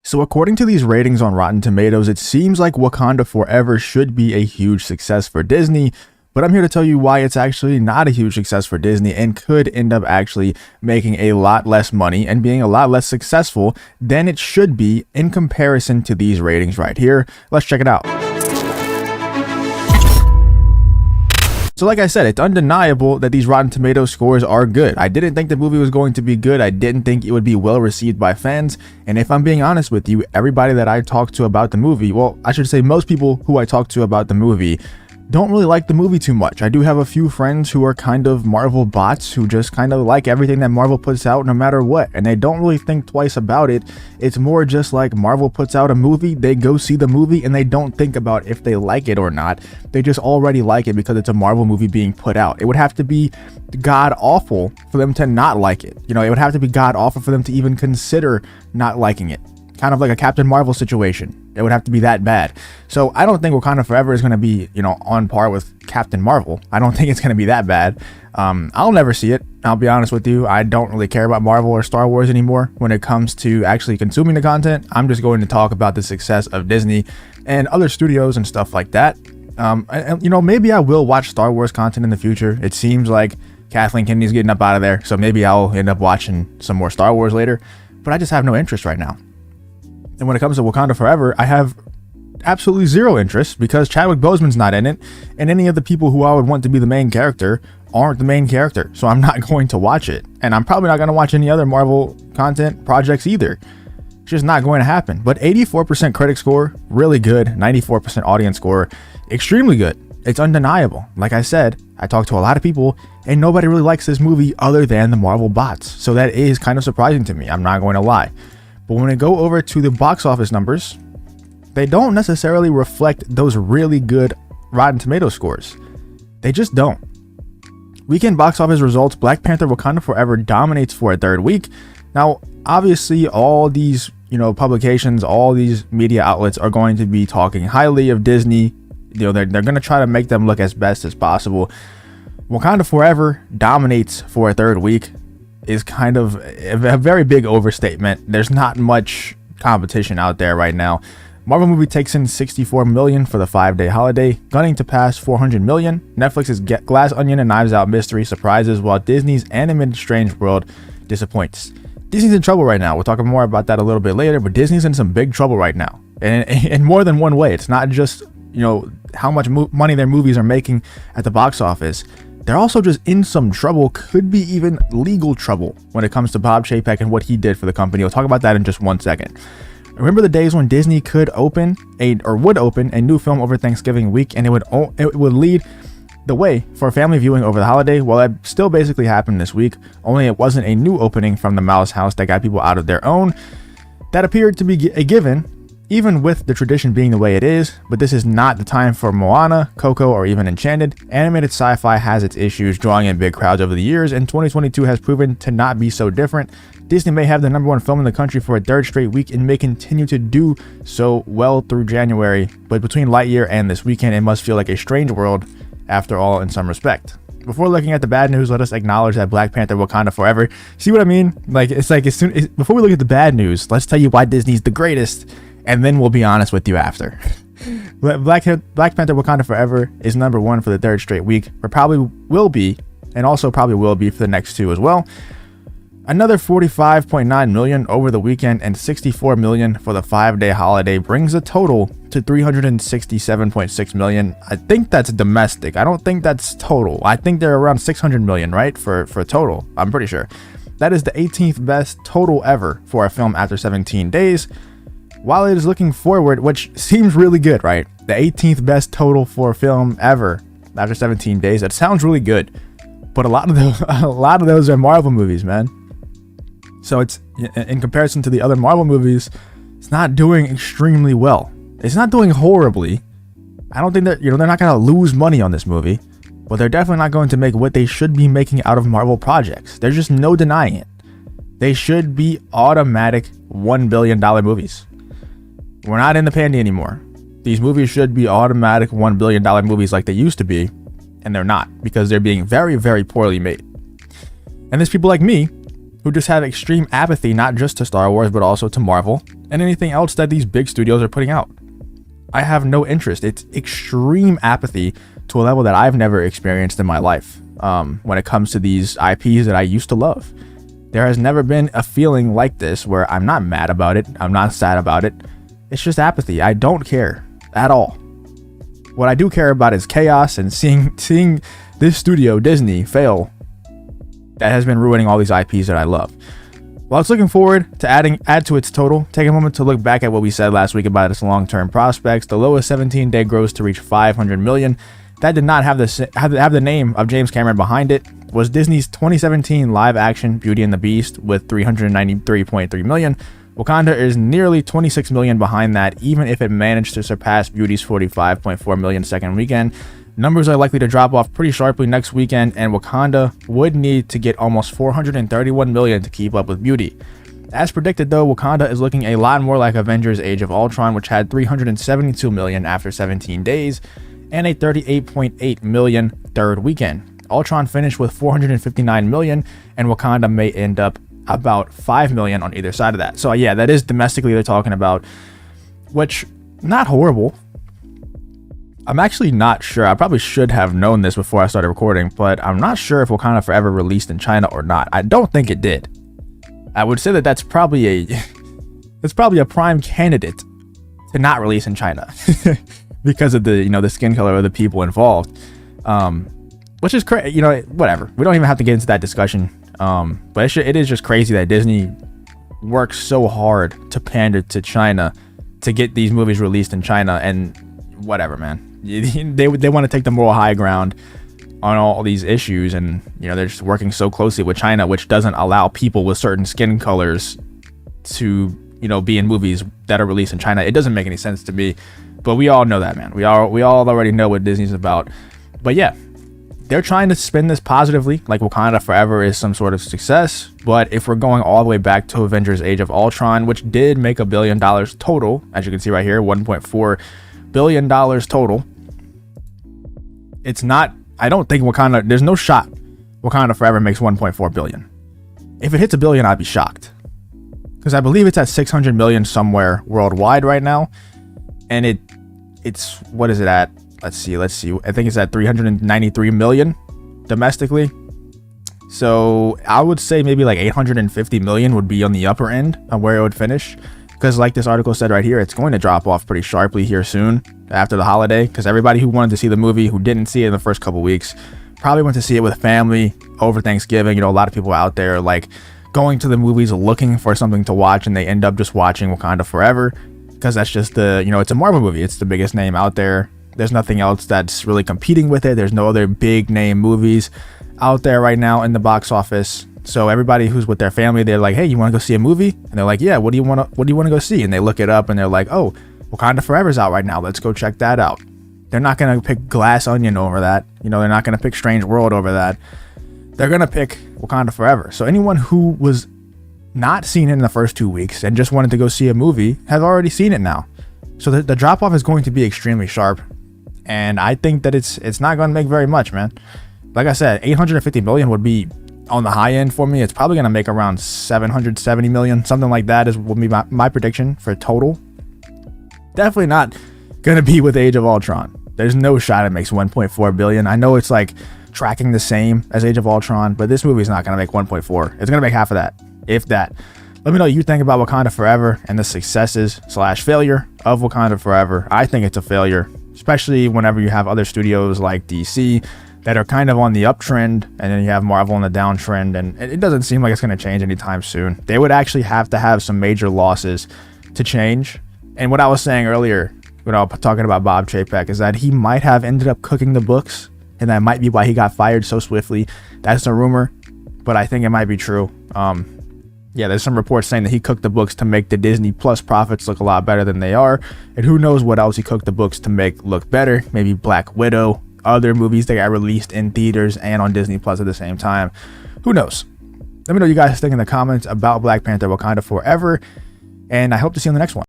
So according to these ratings on Rotten Tomatoes, it seems like Wakanda Forever should be a huge success for Disney, but I'm here to tell you why it's actually not a huge success for Disney and could end up actually making a lot less money and being a lot less successful than it should be in comparison to these ratings right here. Let's check it out. So like I said, it's undeniable that these Rotten Tomatoes scores are good. I didn't think the movie was going to be good. I didn't think it would be well received by fans. And if I'm being honest with you, everybody that I talked to about the movie, well, I should say most people who I talked to about the movie don't really like the movie too much. I do have a few friends who are kind of Marvel bots who just kind of like everything that Marvel puts out no matter what, and they don't really think twice about it. It's more just like Marvel puts out a movie, they go see the movie, and they don't think about if they like it or not. They just already like it because it's a Marvel movie being put out. It would have to be god awful for them to not like it. You know, it would have to be god awful for them to even consider not liking it. Kind of like a Captain Marvel situation. It would have to be that bad. So I don't think Wakanda Forever is going to be, on par with Captain Marvel. I don't think it's going to be that bad. I'll never see it. I'll be honest with you. I don't really care about Marvel or Star Wars anymore when it comes to actually consuming the content. I'm just going to talk about the success of Disney and other studios and stuff like that. Maybe I will watch Star Wars content in the future. It seems like Kathleen Kennedy's getting up out of there. So maybe I'll end up watching some more Star Wars later. But I just have no interest right now. And when it comes to Wakanda Forever, I have absolutely zero interest because Chadwick Boseman's not in it, and any of the people who I would want to be the main character aren't the main character, so I'm not going to watch it. And I'm probably not going to watch any other Marvel content projects either. It's just not going to happen. But 84% critic score, really good. 94% audience score, extremely good. It's undeniable. Like I said, I talked to a lot of people, and nobody really likes this movie other than the Marvel bots. So that is kind of surprising to me. I'm not going to lie. But when I go over to the box office numbers, they don't necessarily reflect those really good Rotten Tomatoes scores. They just don't. Weekend box office results, Black Panther Wakanda Forever dominates for a third week. Now, obviously, all these, publications, all these media outlets are going to be talking highly of Disney. They're going to try to make them look as best as possible. Wakanda Forever dominates for a third week is kind of a very big overstatement. There's not much competition out there right now. Marvel movie takes in $64 million for the 5-day holiday, gunning to pass $400 million. Netflix's Glass Onion and Knives Out mystery surprises, while Disney's animated Strange World disappoints. Disney's in trouble right now. We'll talk more about that a little bit later, but Disney's in some big trouble right now, and in more than one way. It's not just how much money their movies are making at the box office. They're also just in some trouble, could be even legal trouble when it comes to Bob Chapek and what he did for the company. We'll talk about that in just 1 second. Remember the days when Disney would open a new film over Thanksgiving week, and it would lead the way for family viewing over the holiday? Well, that still basically happened this week, only it wasn't a new opening from the Mouse House that got people out of their own. That appeared to be a given, even with the tradition being the way it is, but this is not the time for Moana, Coco, or even Enchanted. Animated sci-fi has its issues drawing in big crowds over the years, and 2022 has proven to not be so different. Disney may have the #1 film in the country for a third straight week and may continue to do so well through January, but between Lightyear and this weekend, it must feel like a strange world after all in some respect. Before looking at the bad news, let us acknowledge that Black Panther Wakanda Forever. See what I mean? Before we look at the bad news, let's tell you why Disney's the greatest, and then we'll be honest with you after. Black Panther Wakanda Forever is #1 for the third straight week, but probably will be, and also probably will be for the next two as well. Another $45.9 million over the weekend and $64 million for the 5-day holiday brings the total to $367.6 million. I think that's domestic. I don't think that's total. I think they're around $600 million, right? For total. I'm pretty sure. That is the 18th best total ever for a film after 17 days. While it is looking forward, which seems really good, right? The 18th best total for a film ever after 17 days. That sounds really good. But a lot of those are Marvel movies, man. So it's, in comparison to the other Marvel movies, it's not doing extremely well. It's not doing horribly. I don't think that, they're not going to lose money on this movie, but they're definitely not going to make what they should be making out of Marvel projects. There's just no denying it. They should be automatic $1 billion movies. We're not in the pandy anymore. These movies should be automatic $1 billion movies like they used to be, and they're not, because they're being very, very poorly made. And there's people like me who just have extreme apathy, not just to Star Wars, but also to Marvel and anything else that these big studios are putting out. I have no interest. It's extreme apathy to a level that I've never experienced in my life when it comes to these IPs that I used to love. There has never been a feeling like this where I'm not mad about it. I'm not sad about it. It's just apathy. I don't care at all. What I do care about is chaos and seeing this studio, Disney, fail. That has been ruining all these IPs that I love. While it's looking forward to add to its total, take a moment to look back at what we said last week about its long-term prospects. The lowest 17-day gross to reach $500 million. That did not have the name of James Cameron behind it. Was Disney's 2017 live-action Beauty and the Beast with $393.3 million. Wakanda is nearly $26 million behind that, even if it managed to surpass Beauty's $45.4 million second weekend. Numbers are likely to drop off pretty sharply next weekend, and Wakanda would need to get almost $431 million to keep up with Beauty. As predicted though, Wakanda is looking a lot more like Avengers Age of Ultron, which had $372 million after 17 days, and a $38.8 million third weekend. Ultron finished with $459 million, and Wakanda may end up about $5 million on either side of that. So yeah, that is domestically they're talking about, which, not horrible. I'm actually not sure. I probably should have known this before I started recording, but I'm not sure if Wakanda Forever released in China or not. I don't think it did. I would say that that's probably a prime candidate to not release in China because of the skin color of the people involved, which is crazy. Whatever. We don't even have to get into that discussion. But it is just crazy that Disney works so hard to pander to China to get these movies released in China, and whatever, man. They want to take the moral high ground on all these issues, and they're just working so closely with China, which doesn't allow people with certain skin colors to be in movies that are released in China. It doesn't make any sense to me, but we all know that, man. We all already know what Disney's about. But yeah, they're trying to spin this positively, like Wakanda Forever is some sort of success. But if we're going all the way back to Avengers Age of Ultron, which did make $1 billion total, as you can see right here, $1.4 billion total. It's not, I don't think there's no shot Wakanda Forever makes 1.4 billion. If it hits $1 billion, I'd be shocked, because I believe it's at 600 million somewhere worldwide right now, and it's what is it at? Let's see. I think it's at 393 million domestically. So I would say maybe like 850 million would be on the upper end of where it would finish. Because like this article said right here, it's going to drop off pretty sharply here soon after the holiday. Because everybody who wanted to see the movie, who didn't see it in the first couple weeks, probably went to see it with family over Thanksgiving. A lot of people out there like going to the movies looking for something to watch, and they end up just watching Wakanda Forever. Because that's just it's a Marvel movie. It's the biggest name out there. There's nothing else that's really competing with it. There's no other big name movies out there right now in the box office. So everybody who's with their family, they're like, hey, you want to go see a movie? And they're like, yeah, what do you want to go see? And they look it up and they're like, oh, Wakanda Forever's out right now. Let's go check that out. They're not going to pick Glass Onion over that. They're not going to pick Strange World over that. They're going to pick Wakanda Forever. So anyone who was not seen it in the first 2 weeks and just wanted to go see a movie has already seen it now. So the drop off is going to be extremely sharp. And I think that it's not going to make very much, man. Like I said, 850 million would be on the high end for me. It's probably going to make around 770 million. Something like that would be my prediction for total. Definitely not going to be with Age of Ultron. There's no shot it makes 1.4 billion. I know it's like tracking the same as Age of Ultron, but this movie is not going to make 1.4. It's going to make half of that, if that. Let me know what you think about Wakanda Forever and the successes / failure of Wakanda Forever. I think it's a failure, especially whenever you have other studios like DC that are kind of on the uptrend, and then you have Marvel on the downtrend, and it doesn't seem like it's going to change anytime soon. They would actually have to have some major losses to change. And what I was saying earlier when I was talking about Bob Chapek is that he might have ended up cooking the books, and that might be why he got fired so swiftly. That's a rumor, but I think it might be true. Yeah, there's some reports saying that he cooked the books to make the Disney Plus profits look a lot better than they are, and who knows what else he cooked the books to make look better. Maybe Black Widow, other movies that got released in theaters and on Disney Plus at the same time. Who knows? Let me know what you guys think in the comments about Black Panther Wakanda Forever, and I hope to see you on the next one.